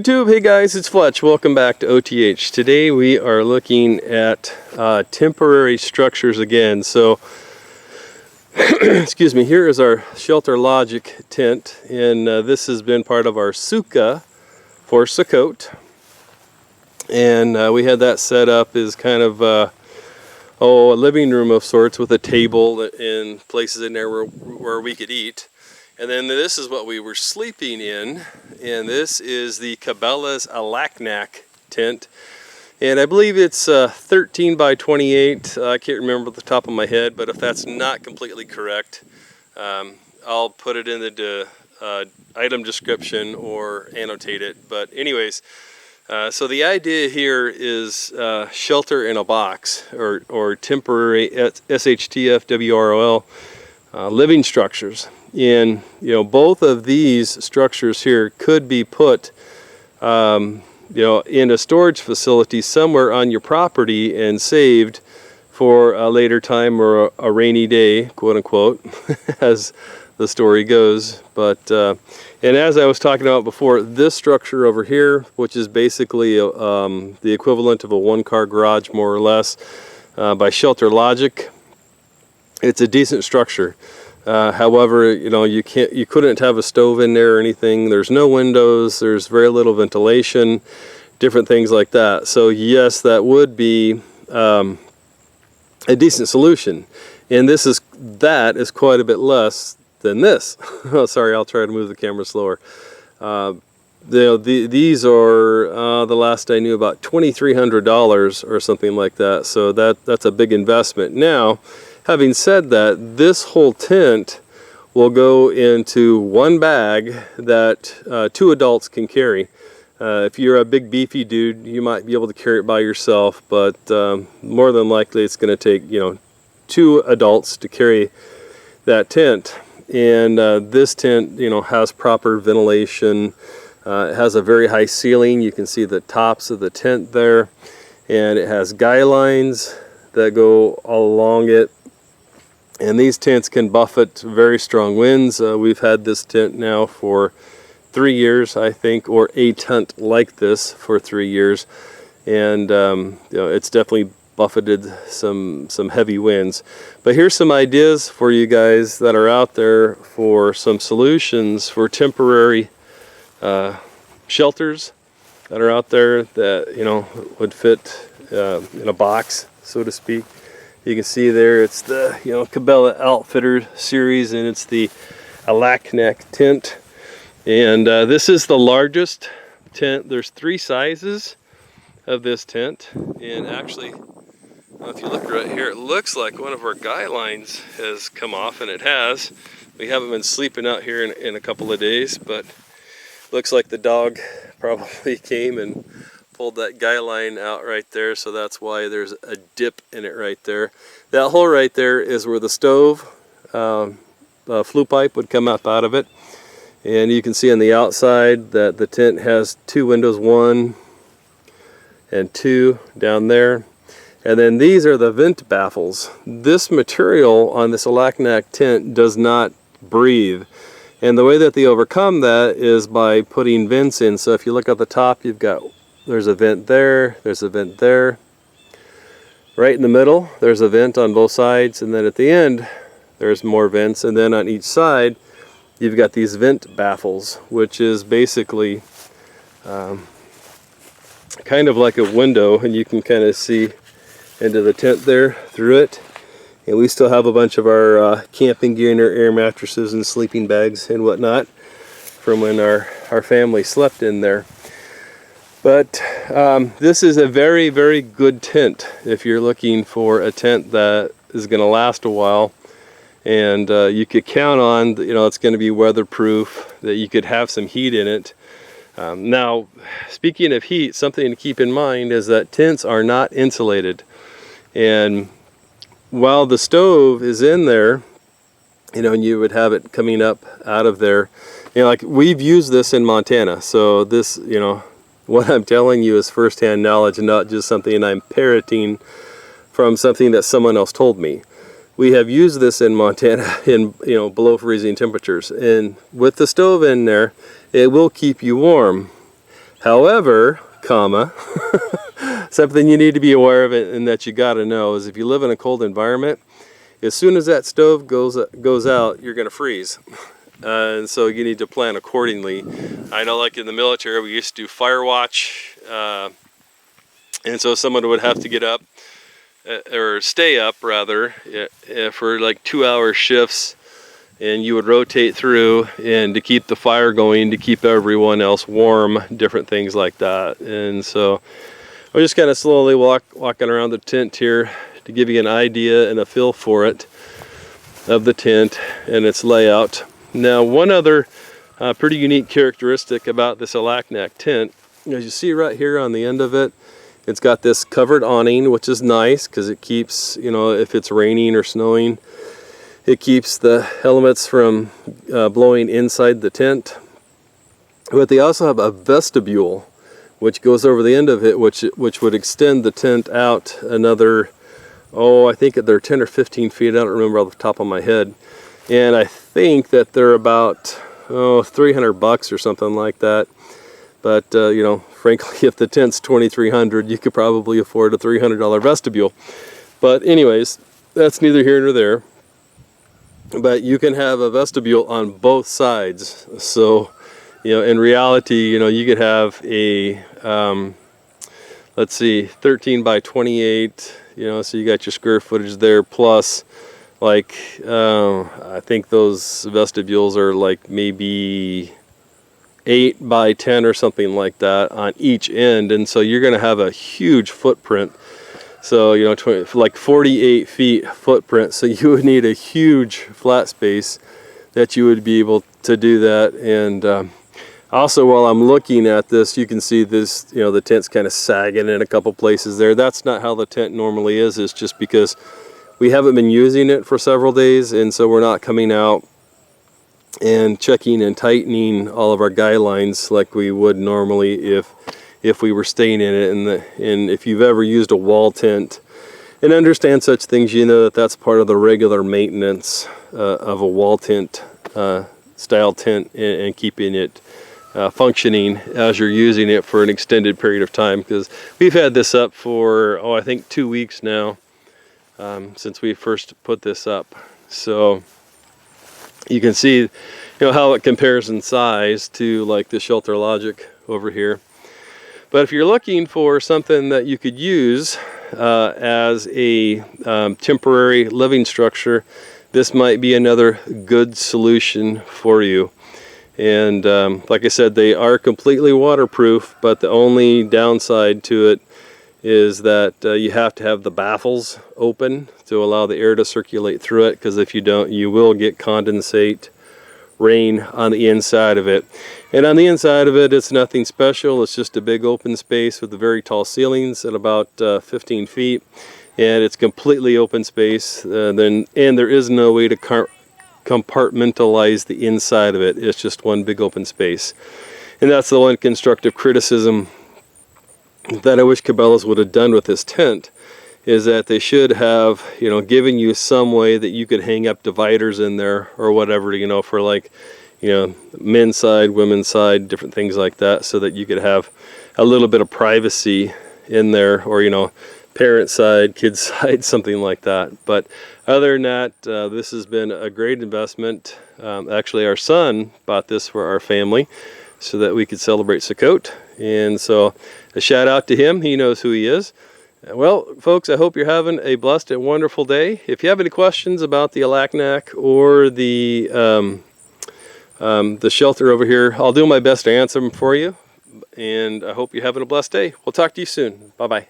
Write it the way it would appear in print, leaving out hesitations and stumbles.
YouTube? Hey guys, it's Fletch. Welcome back to OTH. Today we are looking at temporary structures again. So, excuse me, here is our ShelterLogic tent, and this has been part of our Sukkah for Sukkot. And we had that set up as kind of a living room of sorts with a table and places in there where we could eat. And then this is what we were sleeping in, and this is the Cabelas Alaknak tent. And I believe it's 13 by 28. I can't remember off the top of my head, but if that's not completely correct, I'll put it in the item description or annotate it. But anyways, so the idea here is shelter in a box, or temporary SHTF WROL living structures. And both of these structures here could be put in a storage facility somewhere on your property and saved for a later time or a rainy day, quote unquote, as the story goes. But and as I was talking about before, this structure over here, which is basically the equivalent of a one-car garage more or less, by ShelterLogic, it's a decent structure. However, you couldn't have a stove in there or anything. There's no windows, there's very little ventilation, different things like that. So yes, that would be a decent solution. And that is quite a bit less than this. Oh, sorry, I'll try to move the camera slower. These are, the last I knew, about $2,300 or something like that. So that's a big investment. Now, having said that, this whole tent will go into one bag that 2 adults can carry. If you're a big beefy dude, you might be able to carry it by yourself, but more than likely it's going to take 2 adults to carry that tent. And this tent has proper ventilation. It has a very high ceiling. You can see the tops of the tent there, and it has guy lines that go all along it. And these tents can buffet very strong winds. We've had this tent now for 3 years, I think, or a tent like this for 3 years. And it's definitely buffeted some heavy winds. But here's some ideas for you guys that are out there for some solutions for temporary shelters that are out there that would fit in a box, so to speak. You can see there it's the Cabelas Outfitters series, and it's the Alaknak tent. And this is the largest tent. There's 3 sizes of this tent, and actually, if you look right here, it looks like one of our guy lines has come off, and it has. We haven't been sleeping out here in a couple of days, but looks like the dog probably came and pulled that guy line out right there, so that's why there's a dip in it right there. That hole right there is where the stove flue pipe would come up out of it. And you can see on the outside that the tent has 2 windows, 1 and 2 down there. And then these are the vent baffles. This material on this Alaknak tent does not breathe. And the way that they overcome that is by putting vents in. So if you look at the top, there's a vent there, there's a vent there. Right in the middle, there's a vent on both sides, and then at the end, there's more vents. And then on each side, you've got these vent baffles, which is basically kind of like a window, and you can kind of see into the tent there through it. And we still have a bunch of our camping gear and our air mattresses and sleeping bags and whatnot from when our family slept in there. But this is a very, very good tent if you're looking for a tent that is going to last a while, and you could count on it's going to be weatherproof, that you could have some heat in it. Now, speaking of heat, something to keep in mind is that tents are not insulated, and while the stove is in there, and you would have it coming up out of there, like we've used this in Montana, so this what I'm telling you is first-hand knowledge and not just something I'm parroting from something that someone else told me. We have used this in Montana in below freezing temperatures, and with the stove in there, it will keep you warm. However, comma, something you need to be aware of and that you got to know is if you live in a cold environment, as soon as that stove goes out, you're going to freeze. And so you need to plan accordingly. I know, like in the military, we used to do fire watch, and so someone would have to get up, or stay up rather, for like 2-hour shifts, and you would rotate through and to keep the fire going, to keep everyone else warm, different things like that. And so we're just kind of slowly walking around the tent here to give you an idea and a feel for it, of the tent and its layout. Now, one other pretty unique characteristic about this Alaknak tent, as you see right here on the end of it, it's got this covered awning, which is nice because it keeps, you know, if it's raining or snowing, it keeps the elements from blowing inside the tent. But they also have a vestibule, which goes over the end of it, which would extend the tent out another, I think they're 10 or 15 feet. I don't remember off the top of my head. And I think that they're about $300 or something like that. But you know, frankly, if the tent's $2,300, you could probably afford a $300 vestibule. But anyways, that's neither here nor there. But you can have a vestibule on both sides. So, you know, in reality, you know, you could have a let's see, 13 by 28. You know, so you got your square footage there, plus like I think those vestibules are like maybe 8 by 10 or something like that on each end, and so you're going to have a huge footprint. So, you know, like 48 feet footprint. So you would need a huge flat space that you would be able to do that. And also, while I'm looking at this, you can see this, you know, the tent's kind of sagging in a couple places there. That's not how the tent normally is. It's just because we haven't been using it for several days, and so we're not coming out and checking and tightening all of our guy lines like we would normally if we were staying in it. And if you've ever used a wall tent and understand such things, you know that that's part of the regular maintenance of a wall tent style tent, and keeping it functioning as you're using it for an extended period of time. Because we've had this up for I think 2 weeks now, since we first put this up. So you can see, you know, how it compares in size to like the ShelterLogic over here. But if you're looking for something that you could use as a temporary living structure, this might be another good solution for you. And like I said, they are completely waterproof, but the only downside to it is that you have to have the baffles open to allow the air to circulate through it, because if you don't, you will get condensate rain on the inside of it. And on the inside of it, it's nothing special. It's just a big open space with the very tall ceilings at about 15 feet, and it's completely open space. And there is no way to compartmentalize the inside of it. It's just one big open space. And that's the one constructive criticism that I wish Cabelas would have done with this tent, is that they should have, you know, given you some way that you could hang up dividers in there or whatever, you know, for like, you know, men's side, women's side, different things like that, so that you could have a little bit of privacy in there, or, you know, parent side, kids side, something like that. But other than that, this has been a great investment. Actually, our son bought this for our family so that we could celebrate Sukkot. And so a shout out to him. He knows who he is. Well, folks, I hope you're having a blessed and wonderful day. If you have any questions about the Alaknak or the shelter over here, I'll do my best to answer them for you. And I hope you're having a blessed day. We'll talk to you soon. Bye-bye.